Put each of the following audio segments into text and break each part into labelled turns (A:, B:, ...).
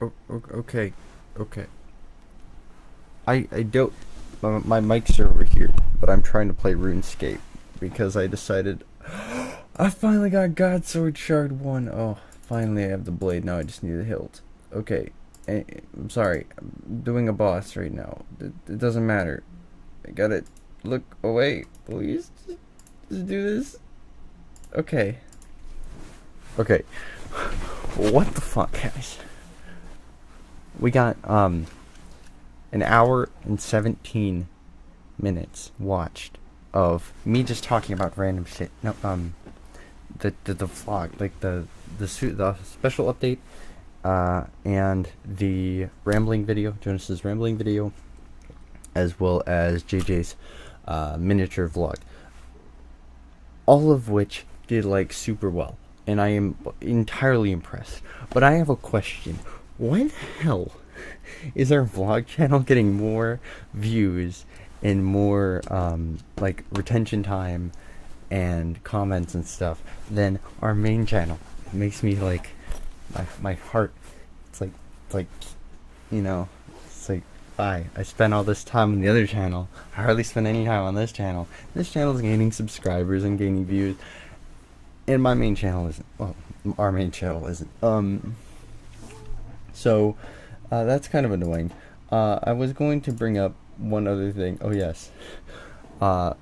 A: Okay, okay. I don't. My mics are over here, but I'm trying to play RuneScape because I decided I finally got God Sword Shard 1. Oh, finally I have the blade. Now I just need the hilt. Okay, I'm sorry. I'm doing a boss right now. It doesn't matter. I gotta look away. Please, just do this. Okay. Okay. What the fuck, guys? We got, an hour and 17 minutes watched of me just talking about random shit. No, the vlog, like the special update, and the rambling video, Jonas's rambling video, as well as JJ's miniature vlog. All of which did like super well, and I am entirely impressed. But I have a question: why the hell is our vlog channel getting more views and more like retention time and comments and stuff than our main channel? It makes me like my heart. It's like you know, it's like I spent all this time on the other channel. I hardly spend any time on this channel. This channel is gaining subscribers and gaining views, and my main channel isn't. Well, our main channel isn't. So that's kind of annoying. I was going to bring up one other thing. Oh yes. So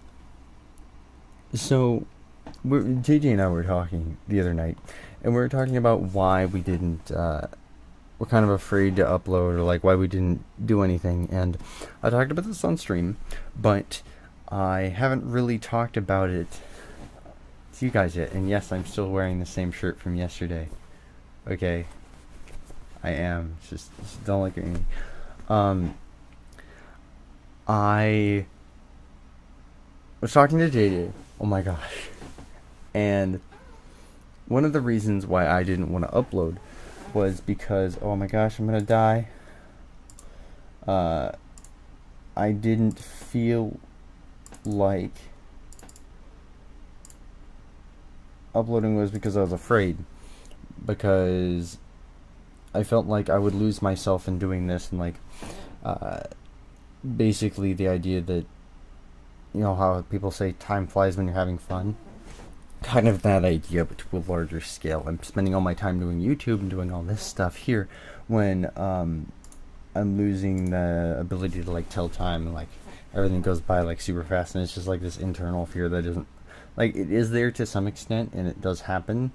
A: JJ and I were talking the other night, and we were talking about why we didn't. We're kind of afraid to upload, or like why we didn't do anything. And I talked about this on stream, but I haven't really talked about it to you guys yet. And yes, I'm still wearing the same shirt from yesterday. Okay. I am. Just don't look at me. I was talking to JJ. Oh my gosh. And one of the reasons why I didn't want to upload was because, oh my gosh, I'm gonna die. I didn't feel like uploading was because I was afraid. Because I felt like I would lose myself in doing this, and like basically the idea that, you know how people say time flies when you're having fun, kind of that idea, but to a larger scale. I'm spending all my time doing YouTube and doing all this stuff here when I'm losing the ability to like tell time, and like everything goes by like super fast, and it's just like this internal fear that isn't, like, it is there to some extent and it does happen,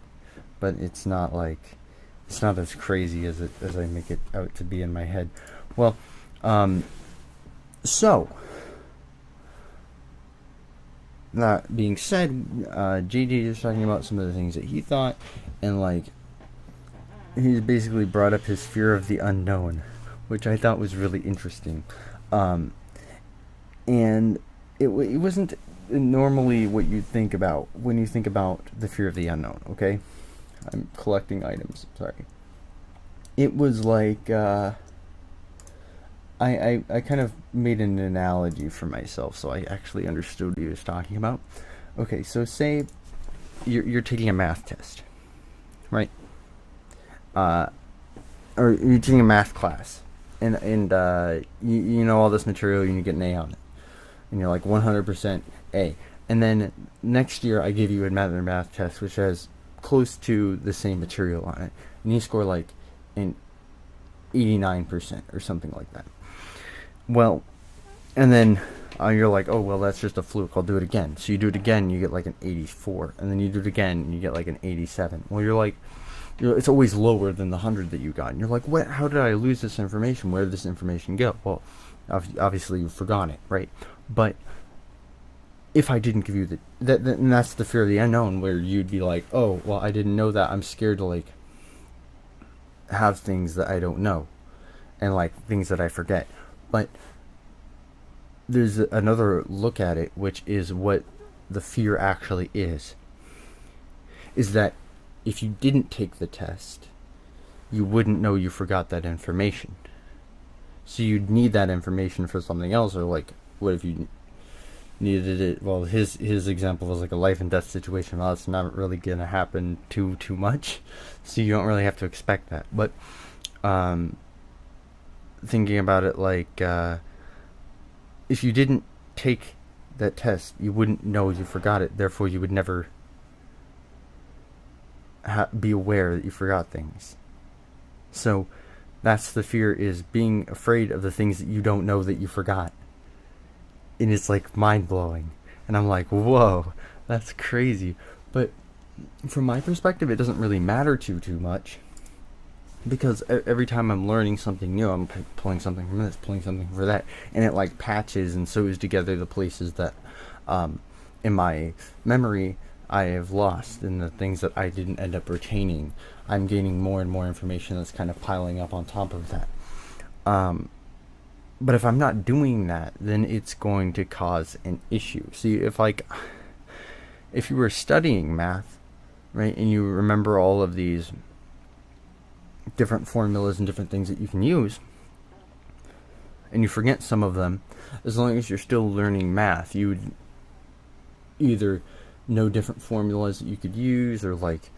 A: but it's not like, it's not as crazy as I make it out to be in my head. Well, so that being said, JJ is talking about some of the things that he thought, and like he's basically brought up his fear of the unknown, which I thought was really interesting. And it wasn't normally what you think about when you think about the fear of the unknown. Okay. I'm collecting items, sorry. It was like, I kind of made an analogy for myself, so I actually understood what he was talking about. Okay, so say you're taking a math test, right? Or you're taking a math class, and you know all this material, and you get an A on it, and you're like 100% A. And then next year I give you another math test which has close to the same material on it, and you score like an 89% or something like that. Well, and then you're like, oh well, that's just a fluke, I'll do it again. So you do it again, you get like an 84, and then you do it again and you get like an 87. Well, you're like, it's always lower than the 100 that you got, and you're like, what, how did I lose this information? Where did this information go? Well, obviously you forgot it, right? But if I didn't give you and that's the fear of the unknown, where you'd be like, oh, well, I didn't know that. I'm scared to like have things that I don't know, and like things that I forget. But there's another look at it, which is what the fear actually is that if you didn't take the test, you wouldn't know you forgot that information. So you'd need that information for something else, or like, what if you needed it? Well, his example was like a life and death situation. Well, it's not really gonna happen too much, so you don't really have to expect that. But um, thinking about it like, if you didn't take that test, you wouldn't know you forgot it. Therefore, you would never be aware that you forgot things. So that's the fear, is being afraid of the things that you don't know that you forgot. And it's like mind-blowing. And I'm like, whoa, that's crazy. But from my perspective, it doesn't really matter too much, because every time I'm learning something new, I'm pulling something from this, pulling something from that, and it like patches and sews together the places that in my memory I have lost, and the things that I didn't end up retaining. I'm gaining more and more information that's kind of piling up on top of that. But if I'm not doing that, then it's going to cause an issue. See, if you were studying math, right, and you remember all of these different formulas and different things that you can use, and you forget some of them, as long as you're still learning math, you would either know different formulas that you could use, or like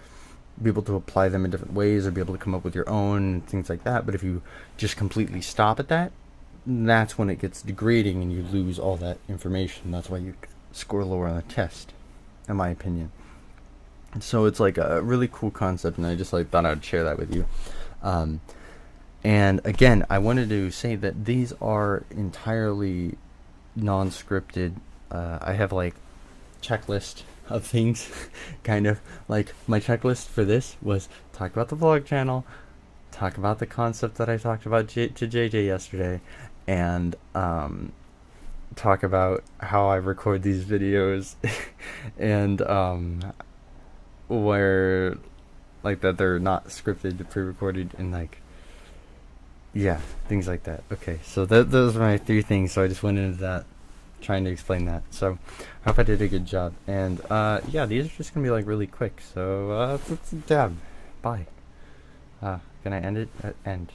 A: be able to apply them in different ways, or be able to come up with your own and things like that. But if you just completely stop at that, that's when it gets degrading and you lose all that information. That's why you score lower on the test, in my opinion. And so it's like a really cool concept, and I just like thought I would share that with you. And again, I wanted to say that these are entirely non-scripted. I have like checklist of things, kind of like my checklist for this was talk about the vlog channel, talk about the concept that I talked about to JJ yesterday, and talk about how I record these videos, and where like that they're not scripted, pre-recorded, and like, yeah, things like that. Okay, so those are my 3 things. So I just went into that, trying to explain that. So I hope I did a good job. And yeah, these are just gonna be like really quick. So let's dab. Bye. Can I end it? End.